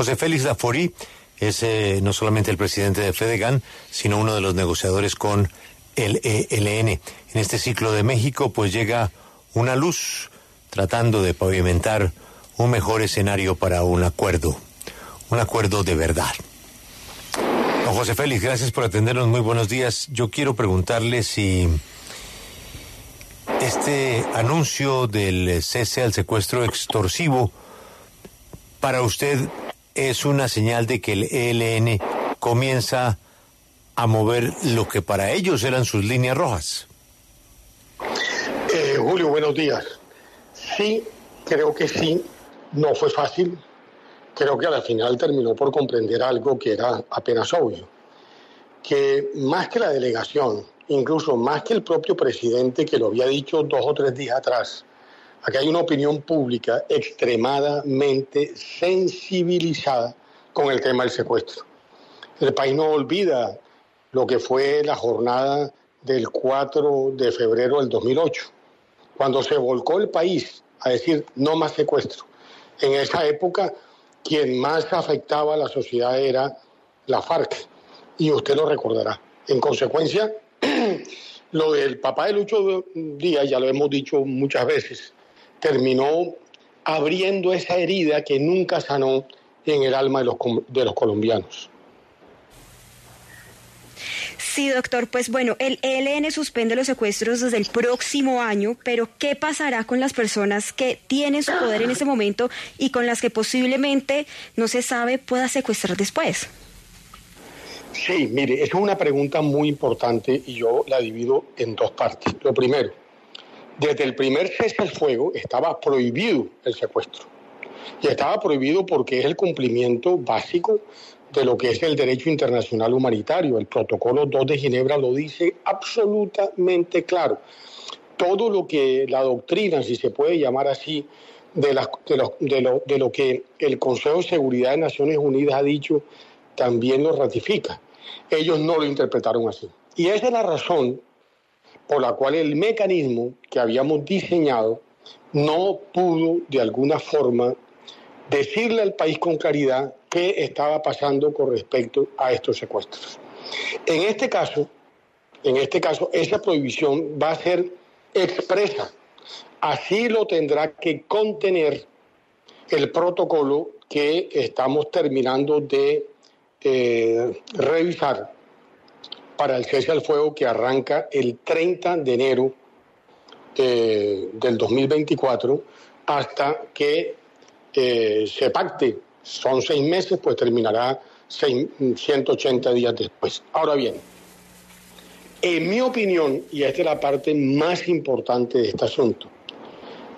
José Félix Laforí es no solamente el presidente de Fedegan, sino uno de los negociadores con el ELN. En este ciclo de México, pues llega una luz tratando de pavimentar un mejor escenario para un acuerdo de verdad. Don José Félix, gracias por atendernos, muy buenos días. Yo quiero preguntarle si este anuncio del cese al secuestro extorsivo para usted es una señal de que el ELN comienza a mover lo que para ellos eran sus líneas rojas. Julio, buenos días. Sí, creo que sí. No fue fácil. Creo que a la final terminó por comprender algo que era apenas obvio. Que más que la delegación, incluso más que el propio presidente que lo había dicho 2 o 3 días atrás, aquí hay una opinión pública extremadamente sensibilizada con el tema del secuestro. El país no olvida lo que fue la jornada del 4 de febrero del 2008, cuando se volcó el país a decir no más secuestro. En esa época, quien más afectaba a la sociedad era la FARC, y usted lo recordará. En consecuencia, lo del papá de Lucho Díaz, ya lo hemos dicho muchas veces, terminó abriendo esa herida que nunca sanó en el alma de los colombianos. Sí, doctor, pues bueno, el ELN suspende los secuestros desde el próximo año, pero ¿qué pasará con las personas que tienen su poder en ese momento y con las que posiblemente, no se sabe, pueda secuestrar después? Sí, mire, es una pregunta muy importante y yo la divido en 2 partes. Lo primero, desde el primer cese al fuego estaba prohibido el secuestro. Y estaba prohibido porque es el cumplimiento básico de lo que es el derecho internacional humanitario. El protocolo 2 de Ginebra lo dice absolutamente claro. Todo lo que la doctrina, si se puede llamar así, de lo que el Consejo de Seguridad de Naciones Unidas ha dicho, también lo ratifica. Ellos no lo interpretaron así. Y esa es la razón por la cual el mecanismo que habíamos diseñado no pudo de alguna forma decirle al país con claridad qué estaba pasando con respecto a estos secuestros. En este caso, esa prohibición va a ser expresa. Así lo tendrá que contener el protocolo que estamos terminando de revisar para el cese al fuego que arranca el 30 de enero del 2024 hasta que se pacte. Son 6 meses, pues terminará 180 días después. Ahora bien, en mi opinión, y esta es la parte más importante de este asunto,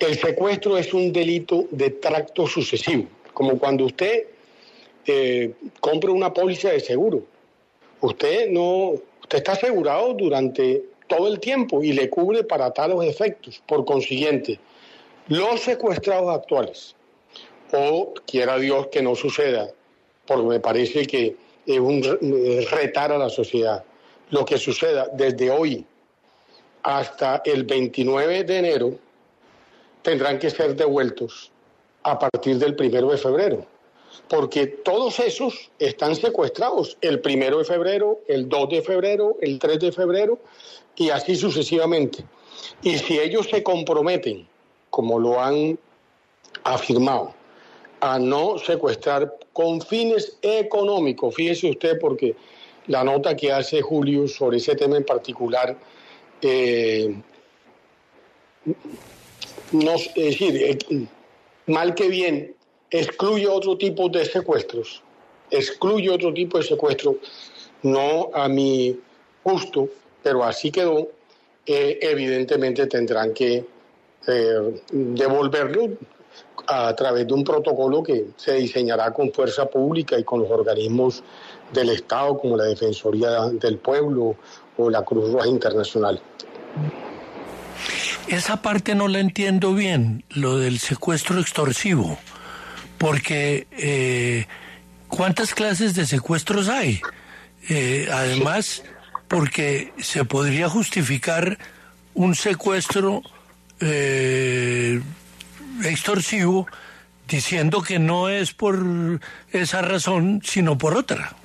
el secuestro es un delito de tracto sucesivo, como cuando usted compra una póliza de seguro. Usted está asegurado durante todo el tiempo y le cubre para tales efectos. Por consiguiente, los secuestrados actuales, o quiera Dios que no suceda, porque me parece que es un retar a la sociedad, lo que suceda desde hoy hasta el 29 de enero, tendrán que ser devueltos a partir del 1 de febrero. Porque todos esos están secuestrados el 1 de febrero, el 2 de febrero, el 3 de febrero y así sucesivamente. Y si ellos se comprometen, como lo han afirmado, a no secuestrar con fines económicos, fíjese usted, porque la nota que hace Julio sobre ese tema en particular, mal que bien, excluye otro tipo de secuestros, no a mi gusto, pero así quedó. Evidentemente tendrán que devolverlo a través de un protocolo que se diseñará con fuerza pública y con los organismos del Estado, como la Defensoría del Pueblo o la Cruz Roja Internacional. Esa parte no la entiendo bien, lo del secuestro extorsivo, porque ¿cuántas clases de secuestros hay? Además, porque se podría justificar un secuestro extorsivo diciendo que no es por esa razón, sino por otra.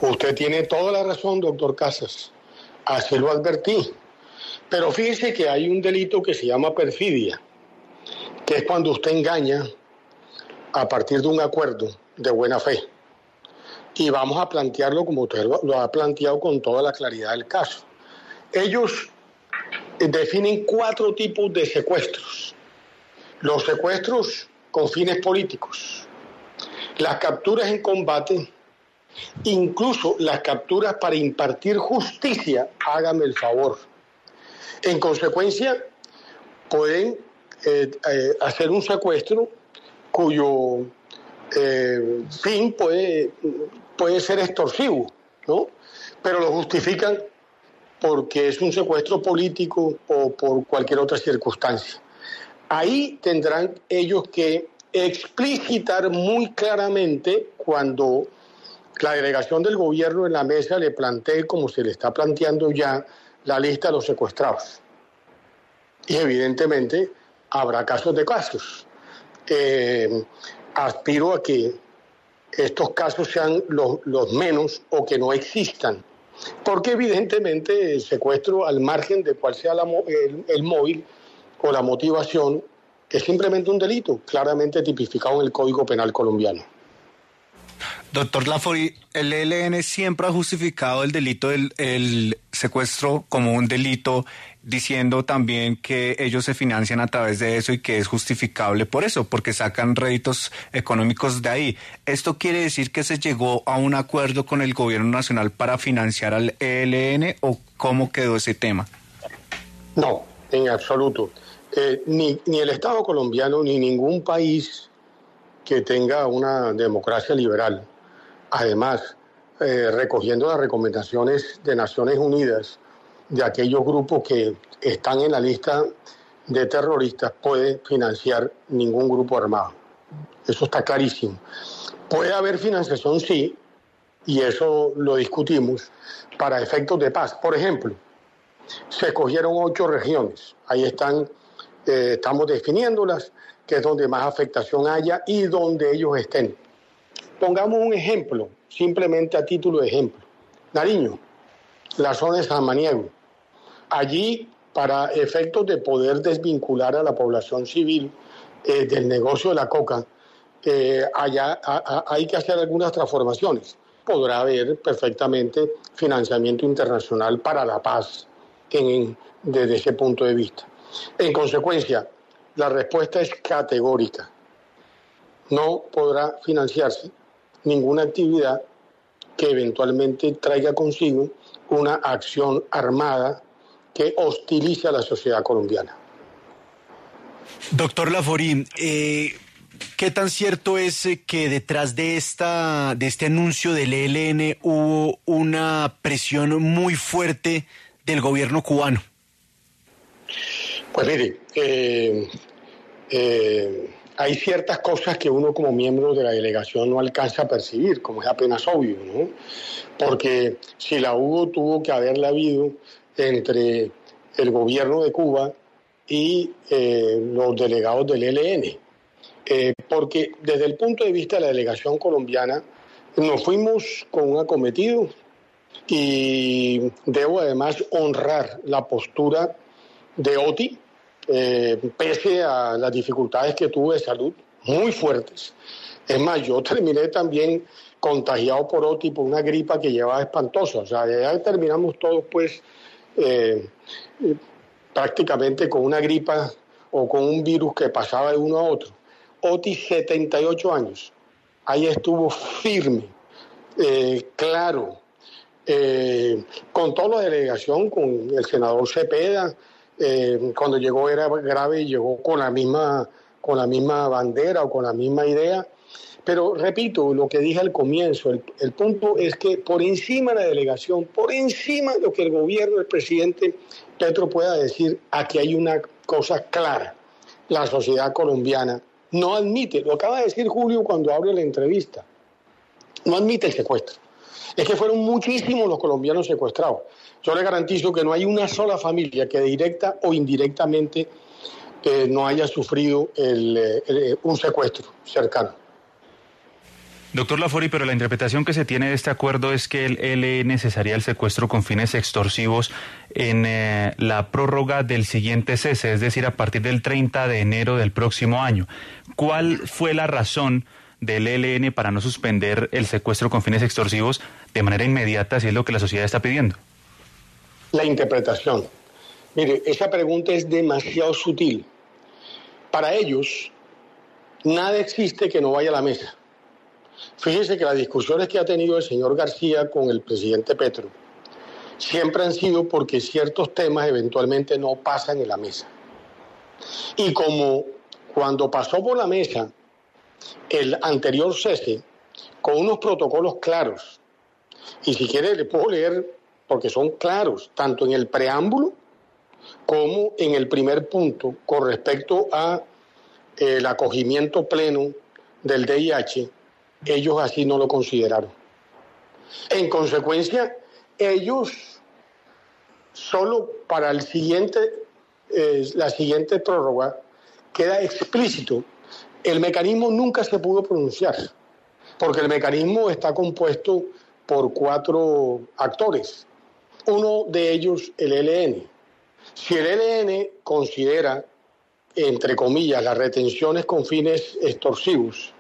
Usted tiene toda la razón, doctor Casas. Así lo advertí. Pero fíjese que hay un delito que se llama perfidia, que es cuando usted engaña a partir de un acuerdo de buena fe. Y vamos a plantearlo como usted lo ha planteado con toda la claridad del caso. Ellos definen 4 tipos de secuestros. Los secuestros con fines políticos, las capturas en combate, incluso las capturas para impartir justicia, hágame el favor. En consecuencia, pueden hacer un secuestro cuyo fin puede ser extorsivo, ¿no? Pero lo justifican porque es un secuestro político o por cualquier otra circunstancia. Ahí tendrán ellos que explicitar muy claramente cuando la delegación del gobierno en la mesa le plantee, como se le está planteando ya, la lista de los secuestrados. Y evidentemente habrá casos de casos. Aspiro a que estos casos sean los menos o que no existan. Porque evidentemente el secuestro, al margen de cuál sea el móvil o la motivación, es simplemente un delito claramente tipificado en el Código Penal colombiano. Doctor Laforí, el ELN siempre ha justificado el delito el secuestro como un delito, diciendo también que ellos se financian a través de eso y que es justificable por eso, porque sacan réditos económicos de ahí. ¿Esto quiere decir que se llegó a un acuerdo con el gobierno nacional para financiar al ELN o cómo quedó ese tema? No, en absoluto. Ni el Estado colombiano ni ningún país que tenga una democracia liberal, además recogiendo las recomendaciones de Naciones Unidas de aquellos grupos que están en la lista de terroristas, puede financiar ningún grupo armado. Eso está clarísimo. Puede haber financiación, sí, y eso lo discutimos, para efectos de paz. Por ejemplo, se escogieron 8 regiones. Ahí están, estamos definiéndolas, que es donde más afectación haya y donde ellos estén. Pongamos un ejemplo, simplemente a título de ejemplo. Nariño, la zona de Samaniego. Allí, para efectos de poder desvincular a la población civil del negocio de la coca, allá hay que hacer algunas transformaciones. Podrá haber perfectamente financiamiento internacional para la paz desde ese punto de vista. En consecuencia, la respuesta es categórica. No podrá financiarse ninguna actividad que eventualmente traiga consigo una acción armada que hostilice a la sociedad colombiana. Doctor Laforí, ¿qué tan cierto es que detrás de este anuncio del ELN hubo una presión muy fuerte del gobierno cubano? Pues mire, hay ciertas cosas que uno como miembro de la delegación no alcanza a percibir, como es apenas obvio, ¿no? Porque si la hubo, tuvo que haberla habido entre el gobierno de Cuba y los delegados del ELN. Porque desde el punto de vista de la delegación colombiana, nos fuimos con un acometido y debo además honrar la postura de Oti, pese a las dificultades que tuve de salud, muy fuertes. Es más, yo terminé también contagiado por Oti por una gripa que llevaba espantosa. O sea, ya terminamos todos pues prácticamente con una gripa o con un virus que pasaba de uno a otro. Oti, 78 años. Ahí estuvo firme, claro, con toda la delegación, con el senador Cepeda. Cuando llegó era grave y llegó con la misma bandera o con la misma idea. Pero repito lo que dije al comienzo, el punto es que por encima de la delegación, por encima de lo que el gobierno, el presidente Petro pueda decir, aquí hay una cosa clara. La sociedad colombiana no admite, lo acaba de decir Julio cuando abre la entrevista, no admite el secuestro. Es que fueron muchísimos los colombianos secuestrados. Yo le garantizo que no hay una sola familia que directa o indirectamente no haya sufrido un secuestro cercano. Doctor Laforí, pero la interpretación que se tiene de este acuerdo es que el ELN cesaría el secuestro con fines extorsivos en la prórroga del siguiente cese, es decir, a partir del 30 de enero del próximo año. ¿Cuál fue la razón del ELN para no suspender el secuestro con fines extorsivos de manera inmediata, si es lo que la sociedad está pidiendo? La interpretación. Mire, esa pregunta es demasiado sutil. Para ellos, nada existe que no vaya a la mesa. Fíjese que las discusiones que ha tenido el señor García con el presidente Petro siempre han sido porque ciertos temas eventualmente no pasan en la mesa. Y como cuando pasó por la mesa el anterior cese, con unos protocolos claros, y si quiere le puedo leer porque son claros, tanto en el preámbulo como en el primer punto con respecto a el acogimiento pleno del DIH, ellos así no lo consideraron. En consecuencia, ellos solo para la siguiente prórroga queda explícito. El mecanismo nunca se pudo pronunciar, porque el mecanismo está compuesto por 4 actores. Uno de ellos, el ELN. Si el ELN considera, entre comillas, las retenciones con fines extorsivos,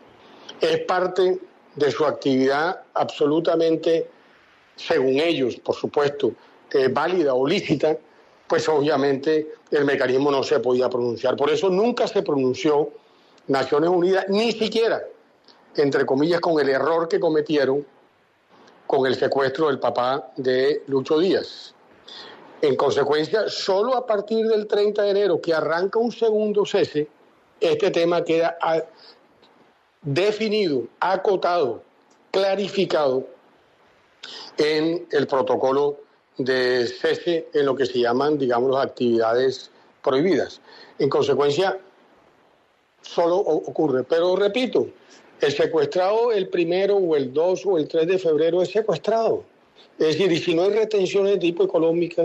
es parte de su actividad absolutamente, según ellos, por supuesto, válida o lícita, pues obviamente el mecanismo no se podía pronunciar. Por eso nunca se pronunció Naciones Unidas, ni siquiera, entre comillas, con el error que cometieron con el secuestro del papá de Lucho Díaz. En consecuencia, solo a partir del 30 de enero, que arranca un segundo cese, este tema queda definido, acotado, clarificado en el protocolo de cese en lo que se llaman, digamos, las actividades prohibidas. En consecuencia, solo ocurre. Pero repito, el secuestrado el 1 o el 2 o el 3 de febrero es secuestrado. Es decir, y si no hay retenciones de tipo económica,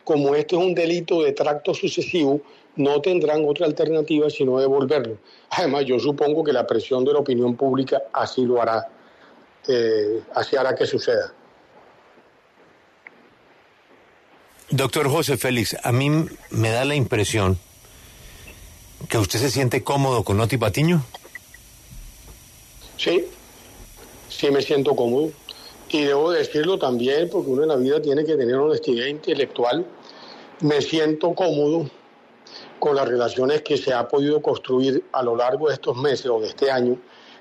como este es un delito de tracto sucesivo, no tendrán otra alternativa sino devolverlo. Además, yo supongo que la presión de la opinión pública así lo hará, así hará que suceda. Doctor José Félix, a mí me da la impresión que usted se siente cómodo con Oti Patiño. Sí me siento cómodo. Y debo decirlo también, porque uno en la vida tiene que tener honestidad intelectual. Me siento cómodo con las relaciones que se ha podido construir a lo largo de estos meses o de este año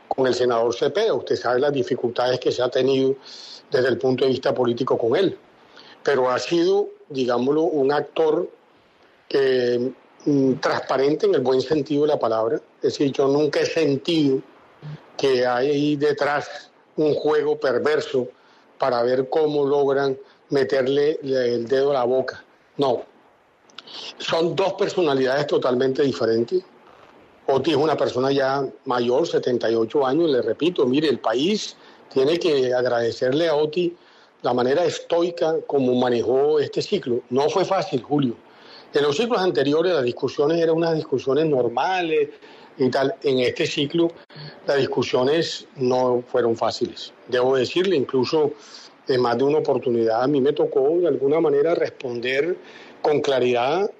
con el senador Cepeda. Usted sabe las dificultades que se ha tenido desde el punto de vista político con él. Pero ha sido, digámoslo, un actor transparente en el buen sentido de la palabra. Es decir, yo nunca he sentido que hay ahí detrás un juego perverso para ver cómo logran meterle el dedo a la boca. No. Son 2 personalidades totalmente diferentes. Oti es una persona ya mayor, 78 años, le repito, mire, el país tiene que agradecerle a Oti la manera estoica como manejó este ciclo. No fue fácil, Julio. En los ciclos anteriores las discusiones eran unas discusiones normales y tal. En este ciclo las discusiones no fueron fáciles. Debo decirle, incluso en más de una oportunidad a mí me tocó de alguna manera responder con claridad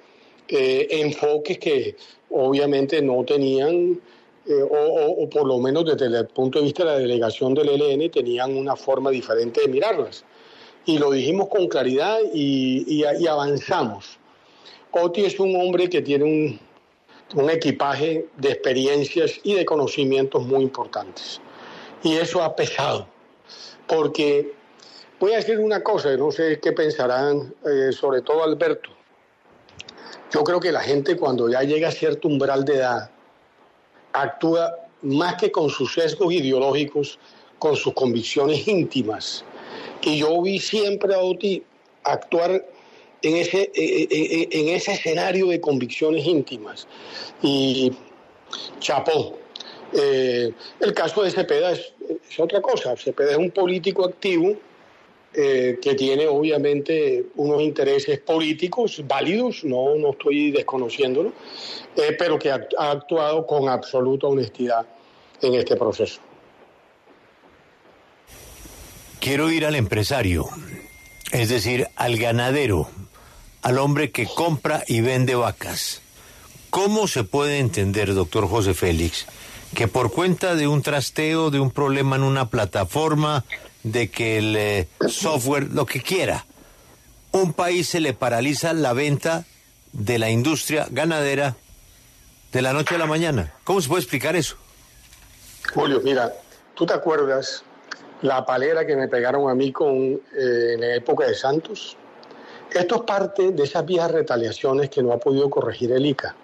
enfoques que obviamente no tenían, o por lo menos desde el punto de vista de la delegación del ELN, tenían una forma diferente de mirarlas. Y lo dijimos con claridad y avanzamos. Oti es un hombre que tiene un equipaje de experiencias y de conocimientos muy importantes. Y eso ha pesado, porque voy a decir una cosa, no sé qué pensarán, sobre todo Alberto. Yo creo que la gente cuando ya llega a cierto umbral de edad actúa más que con sus sesgos ideológicos, con sus convicciones íntimas. Y yo vi siempre a Oti actuar en ese escenario de convicciones íntimas. Y chapó. El caso de Cepeda es otra cosa. Cepeda es un político activo que tiene obviamente unos intereses políticos válidos, no estoy desconociéndolo, pero que ha actuado con absoluta honestidad en este proceso. Quiero ir al empresario, es decir, al ganadero, al hombre que compra y vende vacas. ¿Cómo se puede entender, doctor José Félix, que por cuenta de un trasteo, de un problema en una plataforma, de que el software, lo que quiera, un país se le paraliza la venta de la industria ganadera de la noche a la mañana? ¿Cómo se puede explicar eso? Julio, mira, ¿tú te acuerdas la palera que me pegaron a mí en la época de Santos? Esto es parte de esas viejas retaliaciones que no ha podido corregir el ICA,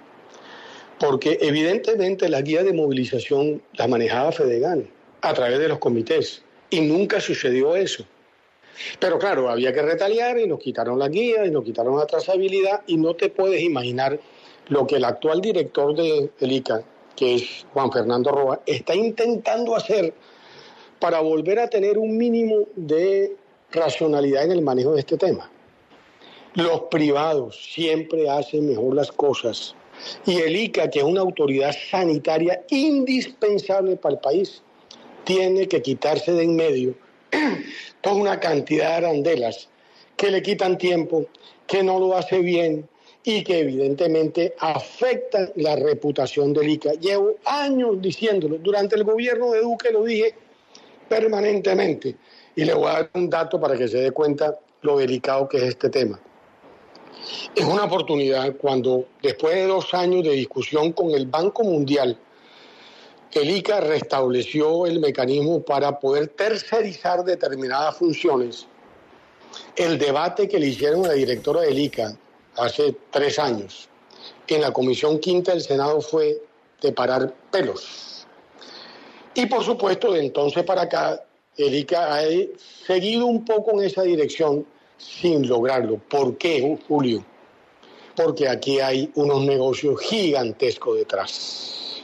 porque evidentemente la guía de movilización la manejaba Fedegan a través de los comités y nunca sucedió eso. Pero claro, había que retaliar y nos quitaron la guía y nos quitaron la trazabilidad, y no te puedes imaginar lo que el actual director del ICA, que es Juan Fernando Roa, está intentando hacer para volver a tener un mínimo de racionalidad en el manejo de este tema. Los privados siempre hacen mejor las cosas, y el ICA, que es una autoridad sanitaria indispensable para el país, tiene que quitarse de en medio toda una cantidad de arandelas que le quitan tiempo, que no lo hace bien y que evidentemente afectan la reputación del ICA. Llevo años diciéndolo, durante el gobierno de Duque lo dije permanentemente, y le voy a dar un dato para que se dé cuenta lo delicado que es este tema. Es una oportunidad cuando, después de 2 años de discusión con el Banco Mundial, el ICA restableció el mecanismo para poder tercerizar determinadas funciones. El debate que le hicieron a la directora del ICA hace 3 años en la Comisión Quinta del Senado fue de parar pelos. Y por supuesto, de entonces para acá, el ICA ha seguido un poco en esa dirección sin lograrlo. ¿Por qué, Julio? Porque aquí hay unos negocios gigantescos detrás.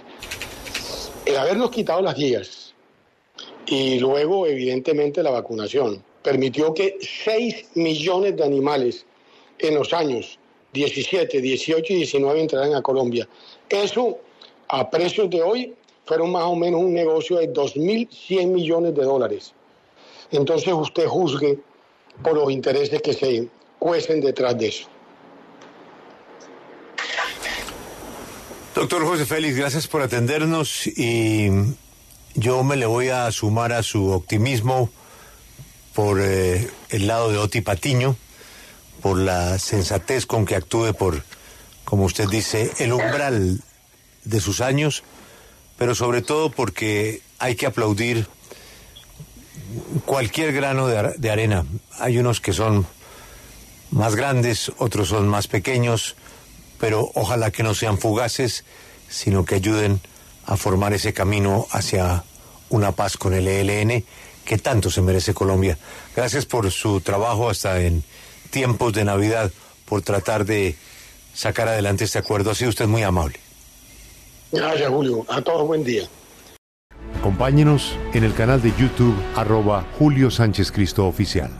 El habernos quitado las guías y luego, evidentemente, la vacunación permitió que 6 millones de animales en los años 17, 18 y 19 entraran a Colombia. Eso, a precios de hoy, fueron más o menos un negocio de 2.100 millones de dólares. Entonces usted juzgue por los intereses que se cuecen detrás de eso. Doctor José Félix, gracias por atendernos, y yo me le voy a sumar a su optimismo por el lado de Oti Patiño, por la sensatez con que actúe, por, como usted dice, el umbral de sus años, pero sobre todo porque hay que aplaudir cualquier grano de arena. Hay unos que son más grandes, otros son más pequeños, pero ojalá que no sean fugaces, sino que ayuden a formar ese camino hacia una paz con el ELN que tanto se merece Colombia. Gracias por su trabajo hasta en tiempos de Navidad, por tratar de sacar adelante este acuerdo. Ha sido usted muy amable. Gracias, Julio. A todos buen día. Acompáñenos en el canal de YouTube @Julio Sánchez Cristo Oficial.